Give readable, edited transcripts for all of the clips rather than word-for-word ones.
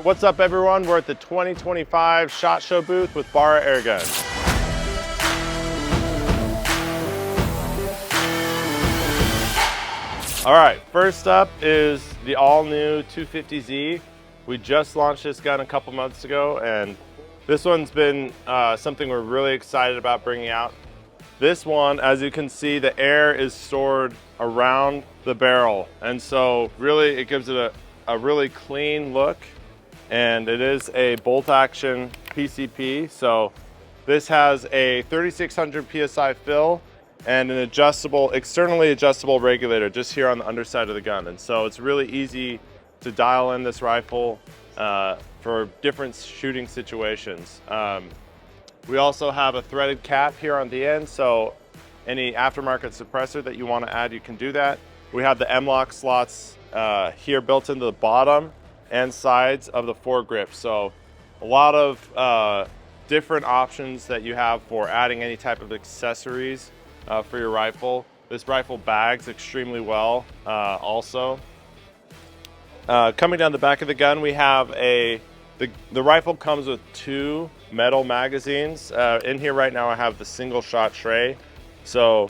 What's up everyone? We're at the 2025 SHOT Show booth with Barra Airguns. All right, first up is the all-new 250Z. We just launched this gun a couple months ago, and this one's been something we're really excited about bringing out. This one, as you can see, the air is stored around the barrel, and so really it gives it a really clean look. And it is a bolt action PCP. So this has a 3600 PSI fill and an externally adjustable regulator just here on the underside of the gun. And so it's really easy to dial in this rifle for different shooting situations. We also have a threaded cap here on the end. So any aftermarket suppressor that you want to add, you can do that. We have the M-LOK slots here built into the bottom and sides of the foregrip. So a lot of different options that you have for adding any type of accessories for your rifle. This rifle bags extremely well also. Coming down the back of the gun, we have the rifle comes with 2 metal magazines. In here right now I have the single shot tray. So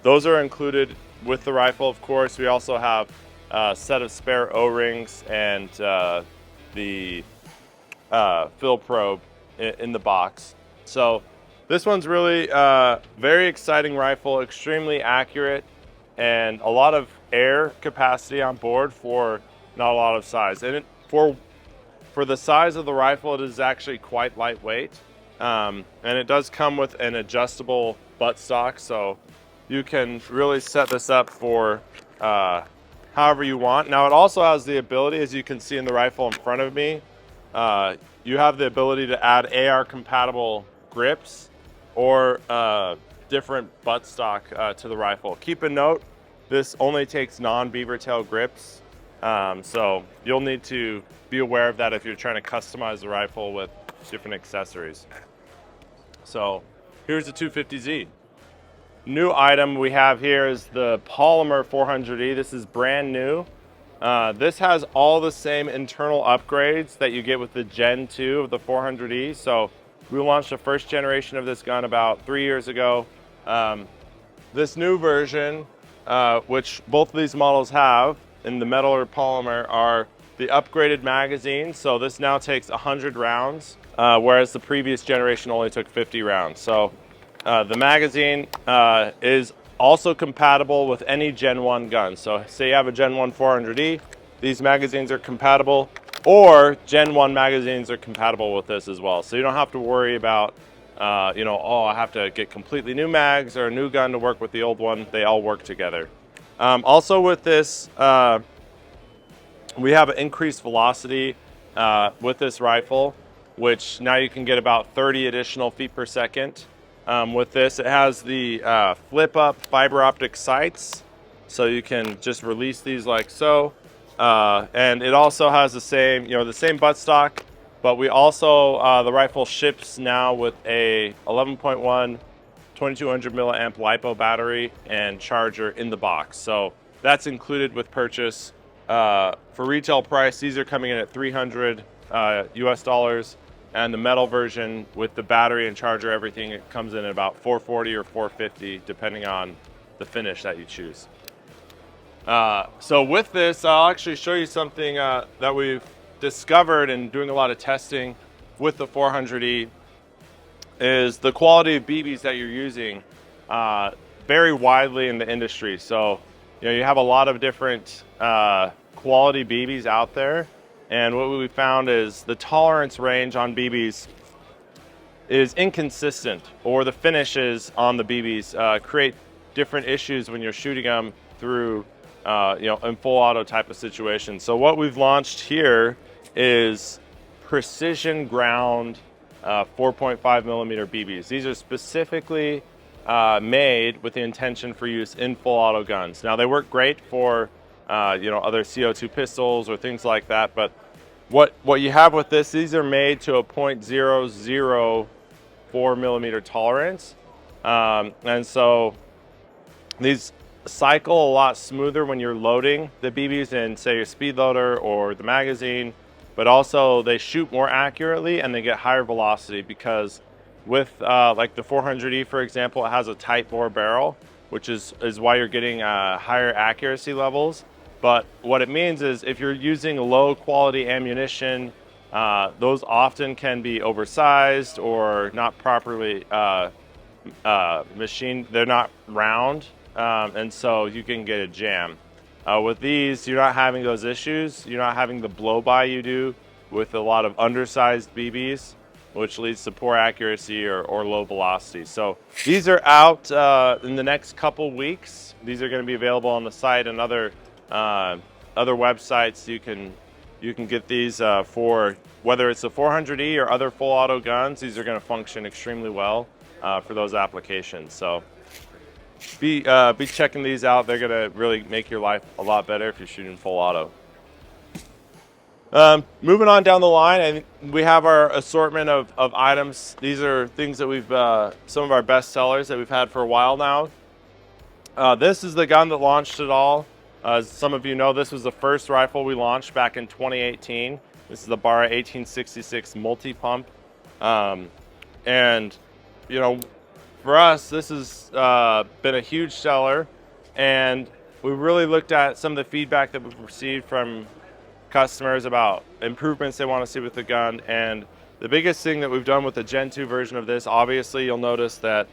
those are included with the rifle, of course. We also have a set of spare O-rings and the fill probe in the box. So this one's really very exciting rifle, extremely accurate, and a lot of air capacity on board for not a lot of size. And for the size of the rifle, it is actually quite lightweight. And it does come with an adjustable buttstock, so you can really set this up for however you want. Now it also has the ability, as you can see in the rifle in front of me, you have the ability to add AR compatible grips or different buttstock to the rifle. Keep a note, this only takes non-beaver tail grips, so you'll need to be aware of that if you're trying to customize the rifle with different accessories. So here's the 250Z. New item we have here is the Polymer 400E. This is brand new. This has all the same internal upgrades that you get with the Gen 2 of the 400E. So we launched the first generation of this gun about 3 years ago. This new version, which both of these models have in the metal or polymer, are the upgraded magazines. So this now takes 100 rounds, whereas the previous generation only took 50 rounds. So the magazine is also compatible with any Gen 1 gun. So say you have a Gen 1 400E, these magazines are compatible, or Gen 1 magazines are compatible with this as well. So you don't have to worry about, oh, I have to get completely new mags or a new gun to work with the old one. They all work together. Also with this, we have an increased velocity with this rifle, which now you can get about 30 additional feet per second. With this, it has the flip up fiber optic sights, so you can just release these like so. And it also has the same, the same buttstock, but we also, the rifle ships now with a 11.1 2200 milliamp LiPo battery and charger in the box. So that's included with purchase. For retail price, these are coming in at $300 US. And the metal version with the battery and charger, everything, it comes in at about $440 or $450, depending on the finish that you choose. So with this, I'll actually show you something that we've discovered in doing a lot of testing with the 400E, is the quality of BBs that you're using vary widely in the industry. So you have a lot of different quality BBs out there. And what we found is the tolerance range on BBs is inconsistent, or the finishes on the BBs create different issues when you're shooting them through, in full auto type of situation. So what we've launched here is precision ground 4.5 millimeter BBs. These are specifically made with the intention for use in full auto guns. Now they work great for other CO2 pistols or things like that, but what you have with this, these are made to a 0.004 millimeter tolerance, and so these cycle a lot smoother when you're loading the BBs in, say, your speed loader or the magazine. but also they shoot more accurately and they get higher velocity because with like the 400E, for example, it has a tight bore barrel, which is why you're getting higher accuracy levels. But what it means is if you're using low quality ammunition, those often can be oversized or not properly machined. They're not round, and so you can get a jam. With these, you're not having those issues. You're not having the blow by you do with a lot of undersized BBs, which leads to poor accuracy or low velocity. So these are out in the next couple weeks. These are going to be available on the site and other websites. You can get these for whether it's a 400E or other full auto guns. These are going to function extremely well for those applications. So be checking these out. They're going to really make your life a lot better if you're shooting full auto. Moving on down the line, we have our assortment of items. These are things that we've, some of our best sellers that we've had for a while now. This is the gun that launched it all. As some of you know, this was the first rifle we launched back in 2018. This is the Barra 1866 multi-pump. And, you know, for us, this has been a huge seller. And we really looked at some of the feedback that we've received from customers about improvements they want to see with the gun. And the biggest thing that we've done with the Gen 2 version of this, obviously you'll notice that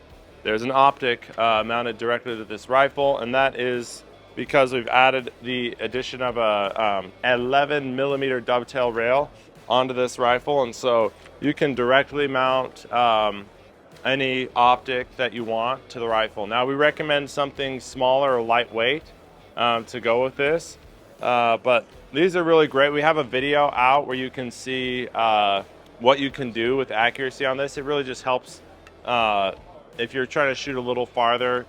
there's an optic mounted directly to this rifle, and that is because we've added the addition of a 11 millimeter dovetail rail onto this rifle, and so you can directly mount any optic that you want to the rifle. Now we recommend something smaller or lightweight to go with this, but these are really great. We have a video out where you can see what you can do with accuracy on this. It really just helps if you're trying to shoot a little farther.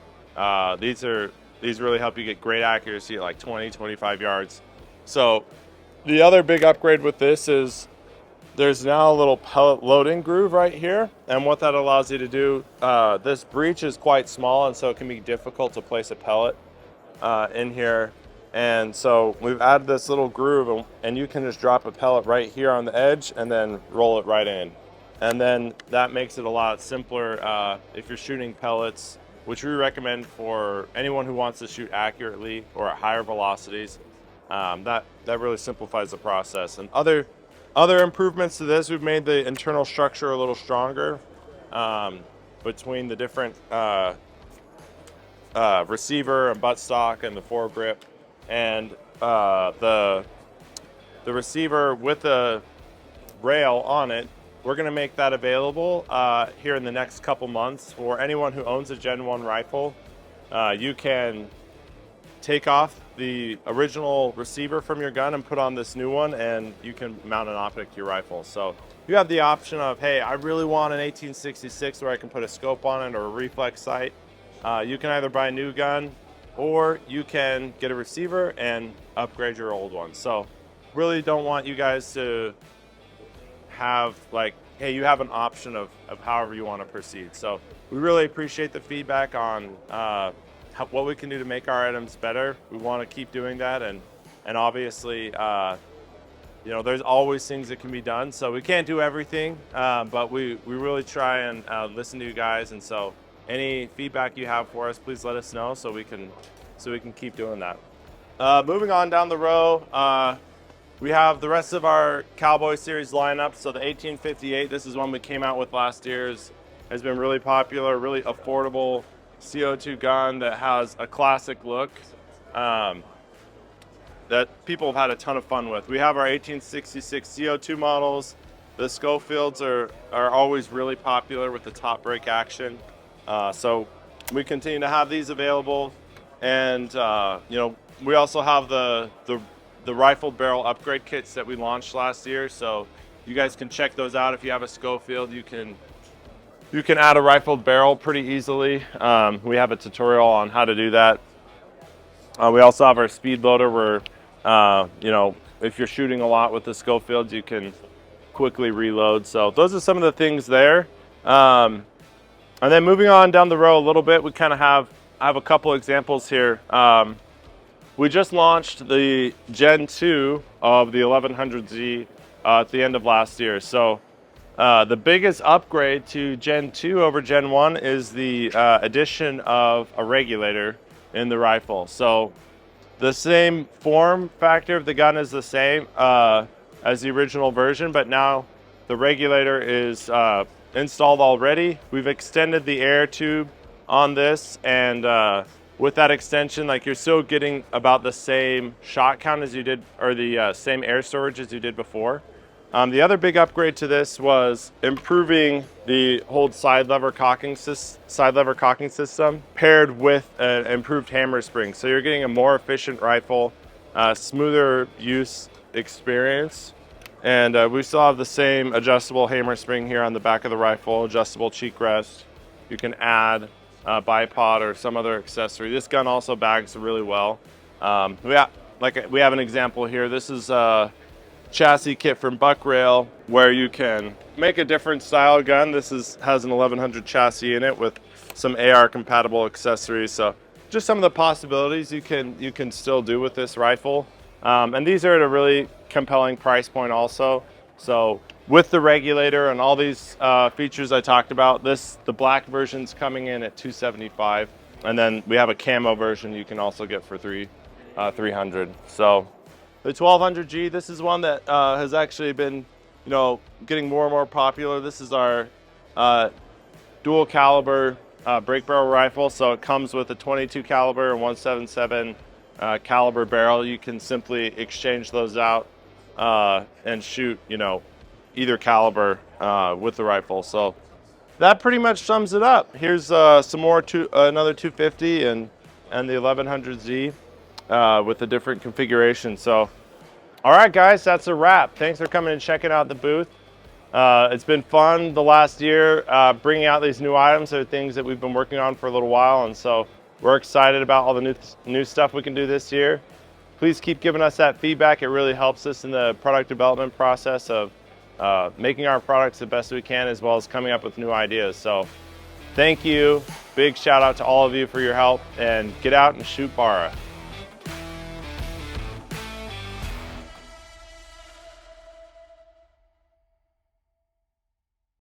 These really help you get great accuracy at like 20, 25 yards. So the other big upgrade with this is there's now a little pellet loading groove right here. And what that allows you to do, this breech is quite small, and so it can be difficult to place a pellet in here. And so we've added this little groove, and you can just drop a pellet right here on the edge and then roll it right in. And then that makes it a lot simpler if you're shooting pellets, which we recommend for anyone who wants to shoot accurately or at higher velocities. That really simplifies the process. And other improvements to this, we've made the internal structure a little stronger between the different receiver and buttstock and the foregrip. And the receiver with the rail on it, we're going to make that available here in the next couple months for anyone who owns a Gen 1 rifle. You can take off the original receiver from your gun and put on this new one, and you can mount an optic to your rifle. So you have the option of, hey, I really want an 1866 where I can put a scope on it or a reflex sight. You can either buy a new gun, or you can get a receiver and upgrade your old one. So really don't want you guys to have like, hey, you have an option of however you want to proceed. So we really appreciate the feedback on what we can do to make our items better. We want to keep doing that, and obviously you know, there's always things that can be done. So we can't do everything, but we really try and listen to you guys. And so any feedback you have for us, please let us know so we can keep doing that. Moving on down the row, we have the rest of our Cowboy series lineup. So the 1858, this is one we came out with last year, has been really popular, really affordable CO2 gun that has a classic look that people have had a ton of fun with. We have our 1866 CO2 models. The Schofields are always really popular with the top break action. So we continue to have these available, and you know, we also have the rifled barrel upgrade kits that we launched last year. So you guys can check those out. If you have a Schofield, you can add a rifled barrel pretty easily. We have a tutorial on how to do that. We also have our speed loader where you know, if you're shooting a lot with the Schofields, you can quickly reload. So those are some of the things there. And then moving on down the row a little bit, we kind of have a couple examples here. We just launched the Gen 2 of the 1100Z at the end of last year. So the biggest upgrade to Gen 2 over Gen 1 is the addition of a regulator in the rifle. So the same form factor of the gun is the same as the original version, but now the regulator is installed already. We've extended the air tube on this, and with that extension, like, you're still getting about the same shot count as you did, or the same air storage as you did before. The other big upgrade to this was improving the hold side lever cocking system paired with an improved hammer spring. So you're getting a more efficient rifle, smoother use experience. And we still have the same adjustable hammer spring here on the back of the rifle, adjustable cheek rest. You can add a bipod or some other accessory. This gun also bags really well. We have an example here. This is chassis kit from Buck Rail, where you can make a different style gun. This has an 1100 chassis in it with some AR compatible accessories. So just some of the possibilities you can still do with this rifle. And these are at a really compelling price point also. So with the regulator and all these features I talked about, the black version's coming in at $275, and then we have a camo version you can also get for $300. So the 1200G, this is one that has actually been, getting more and more popular. This is our dual caliber break barrel rifle. So it comes with a 22 caliber and 177 caliber barrel. You can simply exchange those out and shoot, either caliber with the rifle. So that pretty much sums it up. Here's some more another 250 and the 1100Z. With a different configuration. So, all right, guys, that's a wrap. Thanks for coming and checking out the booth. It's been fun the last year bringing out these new items. They're things that we've been working on for a little while, and so we're excited about all the new stuff we can do this year. Please keep giving us that feedback. It really helps us in the product development process of making our products the best we can, as well as coming up with new ideas. So thank you. Big shout out to all of you for your help, and get out and shoot Barra.